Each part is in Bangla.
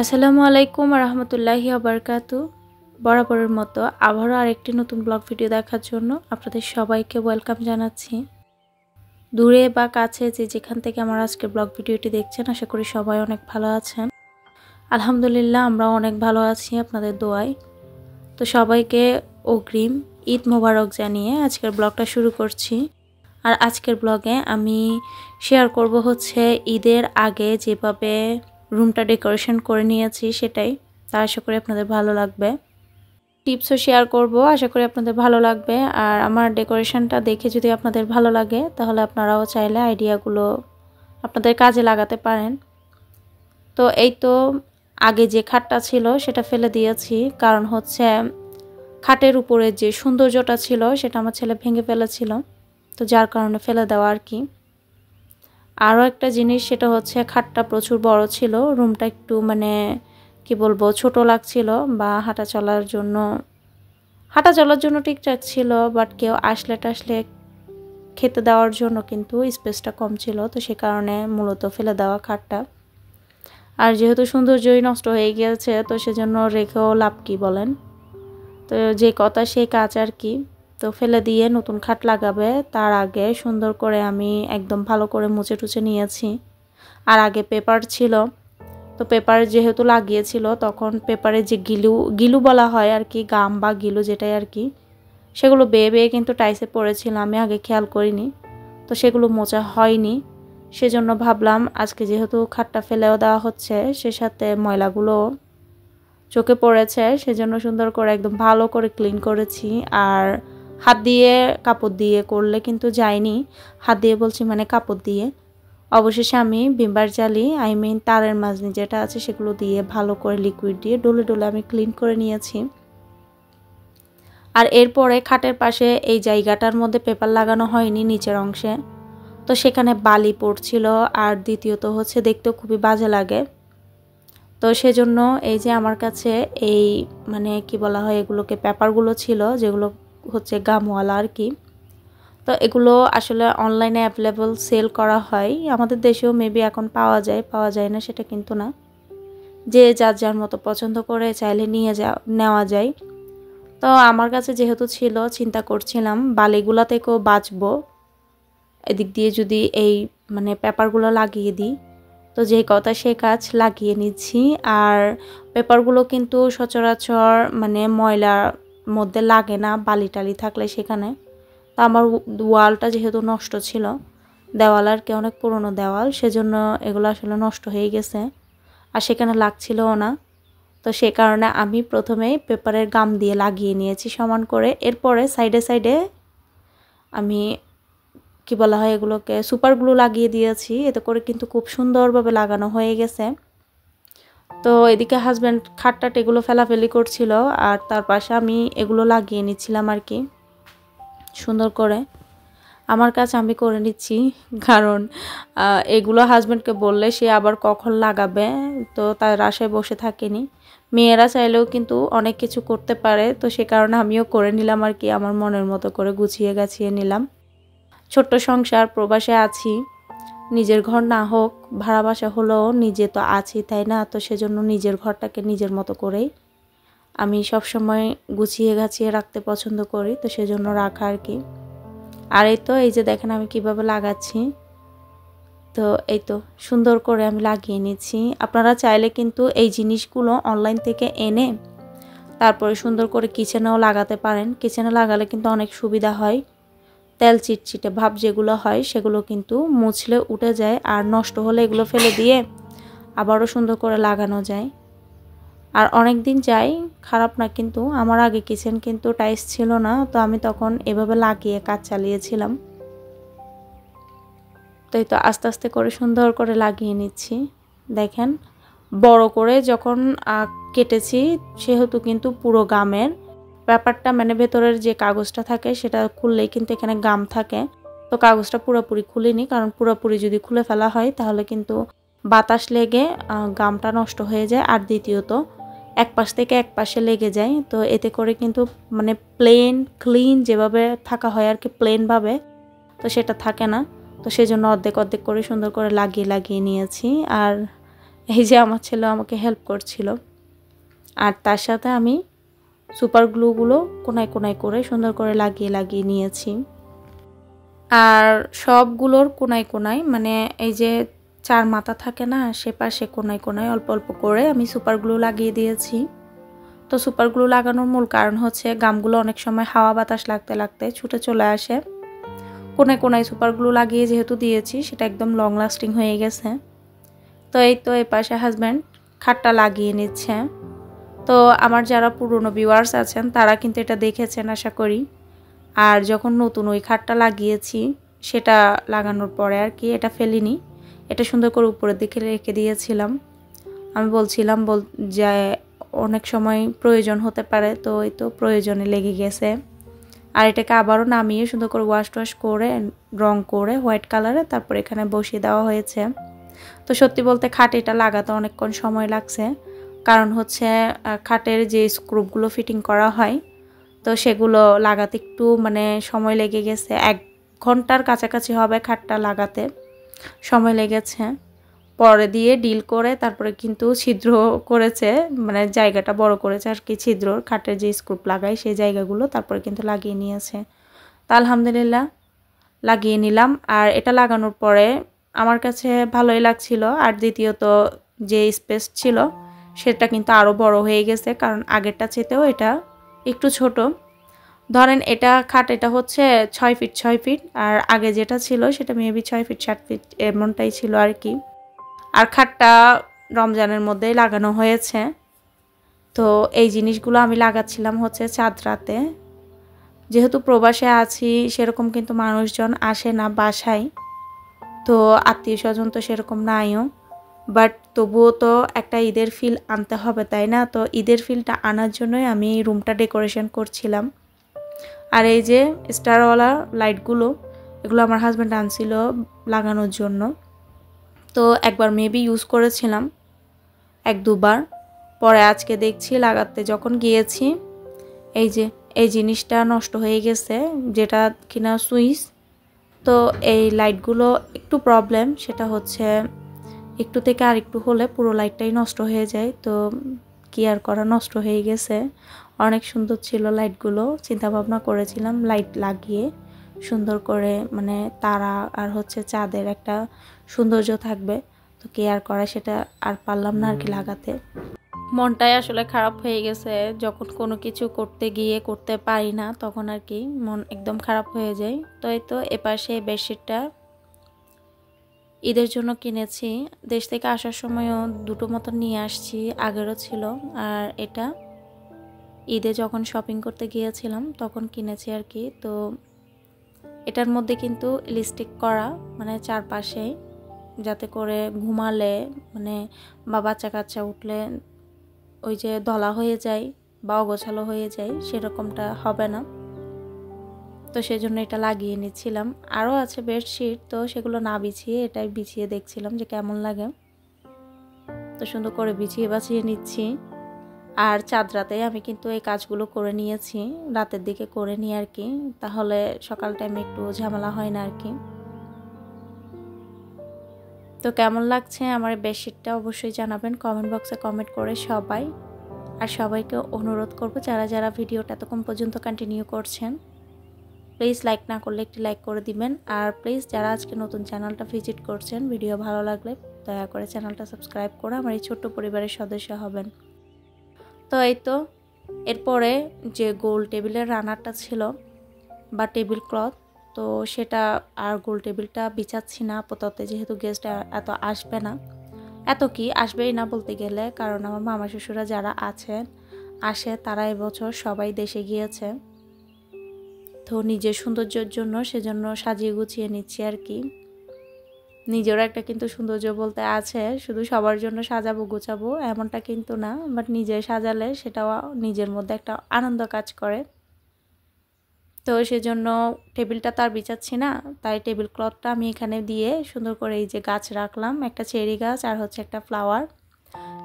আসসালামু আলাইকুম রহমতুল্লাহি আবরকাতু। বরাবরের মতো আবারও আরেকটি নতুন ব্লগ ভিডিও দেখার জন্য আপনাদের সবাইকে ওয়েলকাম জানাচ্ছি। দূরে বা কাছে যে যেখান থেকে আমার আজকের ব্লগ ভিডিওটি দেখছেন, আশা করি সবাই অনেক ভালো আছেন। আলহামদুলিল্লাহ আমরাও অনেক ভালো আছি আপনাদের দোয়ায়। তো সবাইকে অগ্রিম ঈদ মোবারক জানিয়ে আজকের ব্লগটা শুরু করছি। আর আজকের ব্লগে আমি শেয়ার করব হচ্ছে ঈদের আগে যেভাবে রুমটা ডেকোরেশন করে নিয়েছি সেটাই। তা আশা করি আপনাদের ভালো লাগবে। টিপসও শেয়ার করব, আশা করি আপনাদের ভালো লাগবে। আর আমার ডেকোরেশনটা দেখে যদি আপনাদের ভালো লাগে তাহলে আপনারাও চাইলে আইডিয়াগুলো আপনাদের কাজে লাগাতে পারেন। তো এই তো আগে যে খাটটা ছিল সেটা ফেলে দিয়েছি, কারণ হচ্ছে খাটের উপরে যে সৌন্দর্যটা ছিল সেটা আমার ছেলে ভেঙে ফেলেছিল, তো যার কারণে ফেলে দেওয়া আর কি। আরও একটা জিনিস, সেটা হচ্ছে খাটটা প্রচুর বড় ছিল, রুমটা একটু কি বলবো ছোট লাগছিল, বা হাঁটা চলার জন্য ঠিকঠাক ছিল, বাট কেউ আসলে টাসলে খেতে দেওয়ার জন্য কিন্তু স্পেসটা কম ছিল, তো সে কারণে মূলত ফেলে দেওয়া খাটটা। আর যেহেতু সৌন্দর্যই নষ্ট হয়ে গিয়েছে, তো সেজন্য রেখেও লাভ কি বলেন। তো যে কথা সেই কাজ আর কি। তো ফেলে দিয়ে নতুন খাট লাগাবে তার আগে সুন্দর করে আমি একদম ভালো করে মুছে টুছে নিয়েছি। আর আগে পেপার ছিল, তো পেপার যেহেতু লাগিয়েছিল তখন পেপারে যে গিলু বলা হয় আর কি, গাম বা গিলু যেটাই আর কি, সেগুলো বেয়ে বেয়ে কিন্তু টাইসে পড়েছিল, আমি আগে খেয়াল করিনি। তো সেগুলো মোছা হয়নি, সেজন্য ভাবলাম আজকে যেহেতু খাটটা ফেলেও দেওয়া হচ্ছে সে সাথে ময়লাগুলো চোখে পড়েছে, সেজন্য সুন্দর করে একদম ভালো করে ক্লিন করেছি। আর হাত দিয়ে কাপড় দিয়ে করলে কিন্তু যায়নি, হাত দিয়ে বলছি কাপড় দিয়ে। অবশেষে আমি ভিমবার জালি তারের মাজনি যেটা আছে সেগুলো দিয়ে ভালো করে লিকুইড দিয়ে ডলে ডলে আমি ক্লিন করে নিয়েছি। আর এরপরে খাটের পাশে এই জায়গাটার মধ্যে পেপার লাগানো হয়নি নিচের অংশে, তো সেখানে বালি পড়ছিল, আর দ্বিতীয়ত হচ্ছে দেখতেও খুবই বাজে লাগে। তো সেজন্য এই যে আমার কাছে এই কি বলা হয় এগুলোকে, পেপারগুলো ছিল যেগুলো হচ্ছে গামওয়ালা আর কি। তো এগুলো আসলে অনলাইনে অ্যাভেলেবল সেল করা হয়, আমাদের দেশেও মেবি এখন পাওয়া যায় না সেটা কিন্তু না, যে যার যার মতো পছন্দ করে চাইলে নেওয়া যায়। তো আমার কাছে যেহেতু ছিল, চিন্তা করছিলাম বালিগুলা থেকেও বাঁচবো এদিক দিয়ে যদি এই পেপারগুলো লাগিয়ে দিই। তো যে কথা সে কাজ, লাগিয়ে নিচ্ছি। আর পেপারগুলো কিন্তু সচরাচর ময়লার মধ্যে লাগে না, বালি টালি থাকলে সেখানে। তো আমার ওয়ালটা যেহেতু নষ্ট ছিল, দেওয়াল আর কি অনেক পুরনো দেওয়াল, সেজন্য এগুলো আসলে নষ্ট হয়ে গেছে, আর সেখানে লাগছিলও না। তো সে কারণে আমি প্রথমেই পেপারের গাম দিয়ে লাগিয়ে নিয়েছি সমান করে। এরপরে সাইডে সাইডে আমি কি বলা হয় এগুলোকে সুপার গ্লু লাগিয়ে দিয়েছি, এতে করে কিন্তু খুব সুন্দরভাবে লাগানো হয়ে গেছে। তো এদিকে হাজব্যান্ড খাটটাট এগুলো ফেলাফেলি করছিল, আর তার পাশে আমি এগুলো লাগিয়ে নিচ্ছিলাম আর কি সুন্দর করে। আমার কাজ আমি করে নিচ্ছি, কারণ এগুলো হাজব্যান্ডকে বললে সে আবার কখন লাগাবে, তো তার আশায় বসে থাকেনি। মেয়েরা চাইলেও কিন্তু অনেক কিছু করতে পারে, তো সে কারণে আমিও করে নিলাম আর কি, আমার মনের মতো করে গুছিয়ে গাছিয়ে নিলাম। ছোট্ট সংসার, প্রবাসে আছি, নিজের ঘর না হোক ভাড়া বাসা হলেও নিজে তো আছি তাই না, তো সেজন্য নিজের ঘরটাকে নিজের মতো করেই আমি সবসময় গুছিয়ে গাছিয়ে রাখতে পছন্দ করি, তো সেজন্য রাখা আর কি। আর এই যে দেখেন আমি কিভাবে লাগাচ্ছি, তো এই তো সুন্দর করে আমি লাগিয়ে নিচ্ছি। আপনারা চাইলে কিন্তু এই জিনিসগুলো অনলাইন থেকে এনে তারপরে সুন্দর করে কিচেনেও লাগাতে পারেন। কিচেনে লাগালে কিন্তু অনেক সুবিধা হয়, তেল চিটচিটে ভাব যেগুলো হয় সেগুলো কিন্তু মুছলে উঠে যায়, আর নষ্ট হলে এগুলো ফেলে দিয়ে আবারও সুন্দর করে লাগানো যায়, আর অনেক দিন যায়, খারাপ না। কিন্তু আমার আগে কিচেন কিন্তু টাইলস ছিল না, তো আমি তখন এভাবে লাগিয়ে কাজ চালিয়েছিলাম। তো এই তো আস্তে আস্তে করে সুন্দর করে লাগিয়ে নিচ্ছি। দেখেন বড় করে যখন কেটেছি সেহেতু কিন্তু পুরো গামের ব্যাপারটা ভেতরের যে কাগজটা থাকে সেটা খুললেই কিন্তু এখানে গাম থাকে, তো কাগজটা পুরোপুরি খুলিনি, কারণ পুরোপুরি যদি খুলে ফেলা হয় তাহলে কিন্তু বাতাস লেগে গামটা নষ্ট হয়ে যায়, আর দ্বিতীয়ত এক পাশ থেকে এক পাশে লেগে যায়। তো এতে করে কিন্তু প্লেন ক্লিন যেভাবে থাকা হয় আর কি প্লেনভাবে, তো সেটা থাকে না। তো সেজন্য অর্ধেক অর্ধেক করে সুন্দর করে লাগিয়ে নিয়েছি। আর এই যে আমার ছেলে আমাকে হেল্প করছিল, আর তার সাথে আমি সুপার গ্লুগুলো কোনায় কোনায় করে সুন্দর করে লাগিয়ে লাগিয়ে নিয়েছি। আর সবগুলোর কোনায় কোনায় মানে এই যে 4 মাথা থাকে না, সে পাশে কোনায় কোনায় অল্প অল্প করে আমি সুপার গ্লু লাগিয়ে দিয়েছি। তো সুপার গ্লু লাগানোর মূল কারণ হচ্ছে গামগুলো অনেক সময় হাওয়া বাতাস লাগতে লাগতে ছুটে চলে আসে। কোনায় কোনায় সুপার গ্লু লাগিয়ে যেহেতু দিয়েছি, সেটা একদম লং লাস্টিং হয়ে গেছে। তো এই তো এই পাশে হাজব্যান্ড খাটটা লাগিয়ে নিচ্ছে। তো আমার যারা পুরনো ভিউয়ার্স আছেন তারা কিন্তু এটা দেখেছেন আশা করি। আর যখন নতুন ওই খাটটা লাগিয়েছি, সেটা লাগানোর পরে আর কি এটা ফেলিনি, এটা সুন্দর করে উপরের দিকে রেখে দিয়েছিলাম। আমি বলছিলাম যে অনেক সময় প্রয়োজন হতে পারে, তো এই তো প্রয়োজনে লেগে গেছে। আর এটাকে আবারও নামিয়ে সুন্দর করে ওয়াশ টোয়াশ করে রং করে হোয়াইট কালারে তারপর এখানে বসিয়ে দেওয়া হয়েছে। তো সত্যি বলতে খাট এটা লাগাতে অনেকক্ষণ সময় লাগছে, কারণ হচ্ছে খাটের যে স্ক্রুপগুলো ফিটিং করা হয়, তো সেগুলো লাগাতে একটু মানে সময় লেগে গেছে। 1 ঘন্টার কাছাকাছি হবে খাটটা লাগাতে সময় লেগেছে। পরে দিয়ে ডিল করে তারপরে কিন্তু ছিদ্র করেছে, মানে জায়গাটা বড় করেছে আর কি, ছিদ্রর খাটের যে স্ক্রুপ লাগায় সেই জায়গাগুলো তারপরে কিন্তু লাগিয়ে নিয়েছে। তা আলহামদুলিল্লাহ লাগিয়ে নিলাম। আর এটা লাগানোর পরে আমার কাছে ভালোই লাগছিল। আর দ্বিতীয়ত যে স্পেস ছিল সেটা কিন্তু আরও বড় হয়ে গেছে, কারণ আগেরটা চেয়েতেও এটা একটু ছোট। ধরেন এটা খাট এটা হচ্ছে 6 ফিট 6 ফিট, আর আগে যেটা ছিল সেটা মেবি 6 ফিট 7 ফিট এমনটাই ছিল আর কি। আর খাটটা রমজানের মধ্যেই লাগানো হয়েছে। তো এই জিনিসগুলো আমি লাগাচ্ছিলাম হচ্ছে চাঁদ রাতে। যেহেতু প্রবাসে আছি সেরকম কিন্তু মানুষজন আসে না বাসায়, তো আত্মীয় স্বজন তো সেরকম নাইও, বাট তবুও তো একটা ঈদের ফিল আনতে হবে তাই না? তো ঈদের ফিলটা আনার জন্যই আমি রুমটা ডেকোরেশন করছিলাম। আর এই যে স্টারওয়ালা লাইটগুলো, এগুলো আমার হাজব্যান্ড আনছিল লাগানোর জন্য। তো একবার মেবি ইউজ করেছিলাম 1-2 বার, পরে আজকে দেখছি লাগাতে যখন গিয়েছি এই যে এই জিনিসটা নষ্ট হয়ে গেছে, যেটা কিনা সুইচ। তো এই লাইটগুলো একটু প্রবলেম, সেটা হচ্ছে একটু থেকে আর একটু হলে পুরো লাইটটাই নষ্ট হয়ে যায়। তো কি আর করা, নষ্ট হয়ে গেছে। অনেক সুন্দর ছিল লাইটগুলো, চিন্তা ভাবনা করেছিলাম লাইট লাগিয়ে সুন্দর করে মানে তারা আর হচ্ছে চাঁদের একটা সৌন্দর্য থাকবে। তো কি আর করা, সেটা আর পারলাম না আর কি লাগাতে। মনটাই আসলে খারাপ হয়ে গেছে, যখন কোনো কিছু করতে গিয়ে করতে পারি না তখন আর কি মন একদম খারাপ হয়ে যায়। তো এই তো এপাশে বেডশিটটা ঈদের জন্য কিনেছি, দেশ থেকে আসার সময়ও 2টো মতো নিয়ে আসছি, আগেরও ছিল। আর এটা ঈদে যখন শপিং করতে গিয়েছিলাম তখন কিনেছি আর কি। তো এটার মধ্যে কিন্তু লিপস্টিক করা, মানে চারপাশে, যাতে করে ঘুমালে মানে বা বাচ্চা কাচ্চা উঠলে ওই যে দলা হয়ে যায় বা অগোছালো হয়ে যায়, সেরকমটা হবে না। তো সেজন্য এটা লাগিয়ে নিচ্ছিলাম। আরও আছে বেডশিট, তো সেগুলো না বিছিয়ে এটাই বিছিয়ে দেখছিলাম যে কেমন লাগে। তো সুন্দর করে বিছিয়ে বাছিয়ে নিচ্ছি। আর চাঁদ রাতে আমি কিন্তু এই কাজগুলো করে নিয়েছি, রাতের দিকে করে নিই আর কি, তাহলে সকাল টাইমে একটু ঝামেলা হয় না আর কি। তো কেমন লাগছে আমার বেডশিটটা অবশ্যই জানাবেন কমেন্ট বক্সে কমেন্ট করে সবাই। আর সবাইকে অনুরোধ করব যারা যারা ভিডিওটা এতক্ষণ পর্যন্ত কন্টিনিউ করছেন, প্লিজ লাইক না করলে একটি লাইক করে দিবেন। আর প্লিজ যারা আজকে নতুন চ্যানেলটা ভিজিট করছেন, ভিডিও ভালো লাগলে দয়া করে চ্যানেলটা সাবস্ক্রাইব করে আমার এই ছোট্ট পরিবারের সদস্য হবেন। তো এই তো এরপরে যে গোল টেবিলের রানারটা ছিল বা টেবিল ক্লথ, তো সেটা আর গোল টেবিলটা বিছাচ্ছি না আপাতত, যেহেতু গেস্ট এত আসবে না। এত কি আসবেই না বলতে গেলে, কারণ আমার মামা শ্বশুরা যারা আসে তারা এবছর সবাই দেশে গিয়েছে। তো নিজের সৌন্দর্যের জন্য সেজন্য সাজিয়ে গুছিয়ে নিচ্ছি আর কি। নিজেরও একটা কিন্তু সৌন্দর্য বলতে আছে, শুধু সবার জন্য সাজাবো গোছাবো এমনটা কিন্তু না, বাট নিজে সাজালে সেটাও নিজের মধ্যে একটা আনন্দ কাজ করে। তো সেজন্য টেবিলটা তার বিছাচ্ছি না, তাই টেবিল ক্লথটা আমি এখানে দিয়ে সুন্দর করে এই যে গাছ রাখলাম, একটা চেরি গাছ আর হচ্ছে একটা ফ্লাওয়ার,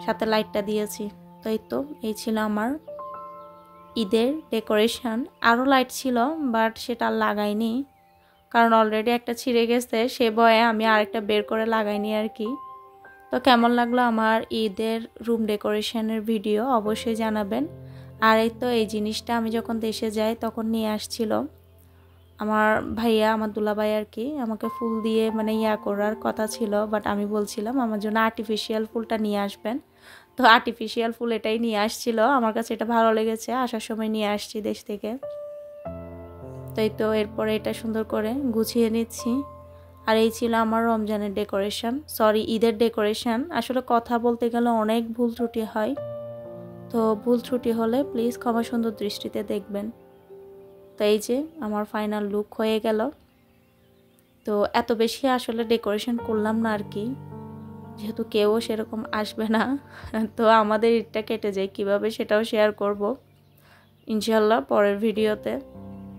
সাথে লাইটটা দিয়েছি। তো এই ছিল আমার ঈদের ডেকোরেশন। আরও লাইট ছিল বাট সেটা লাগাইনি, কারণ অলরেডি একটা ছিঁড়ে গেছে, সে ভয়ে আমি আরেকটা বের করে লাগাইনি আর কি। তো কেমন লাগলো আমার ঈদের রুম ডেকোরেশনের ভিডিও অবশ্যই জানাবেন। আর এই তো এই জিনিসটা আমি যখন দেশে যাই তখন নিয়ে আসছিল আমার ভাইয়া, আমার দুলাভাই আর কি, আমাকে ফুল দিয়ে মানে করার কথা ছিল, বাট আমি বলছিলাম আমার জন্য আর্টিফিশিয়াল ফুলটা নিয়ে আসবেন। তো আর্টিফিশিয়াল ফুল এটাই নিয়ে আসছিল, আমার কাছে এটা ভালো লেগেছে, আসার সময় নিয়ে আসছি দেশ থেকে। তাই তো এরপরে এটা সুন্দর করে গুছিয়ে নিচ্ছি। আর এই ছিল আমার রমজানের ডেকোরেশন, সরি ঈদের ডেকোরেশন। আসলে কথা বলতে গেলে অনেক ভুল ত্রুটি হয়, তো ভুল ত্রুটি হলে প্লিজ ক্ষমা সুন্দর দৃষ্টিতে দেখবেন। তো এই যে আমার ফাইনাল লুক হয়ে গেল। তো এত বেশি আসলে ডেকোরেশন করলাম না আর কি, যেহেতু কেউ সেরকম আসবে না। তো আমাদের ঈদটা কেটে যায় কিভাবে সেটাও শেয়ার করব ইনশাল্লাহ পরের ভিডিওতে।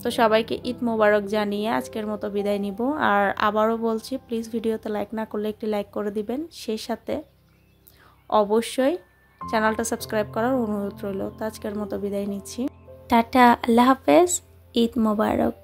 তো সবাইকে ঈদ মোবারক জানিয়ে আজকের মতো বিদায় নিব। আর আবারও বলছি, প্লিজ ভিডিওতে লাইক না করলে একটি লাইক করে দিবেন, সেই সাথে অবশ্যই চ্যানেলটা সাবস্ক্রাইব করার অনুরোধ রইল। তো আজকের মতো বিদায় নিচ্ছি, টাটা, আল্লাহ হাফেজ, ঈদ মোবারক।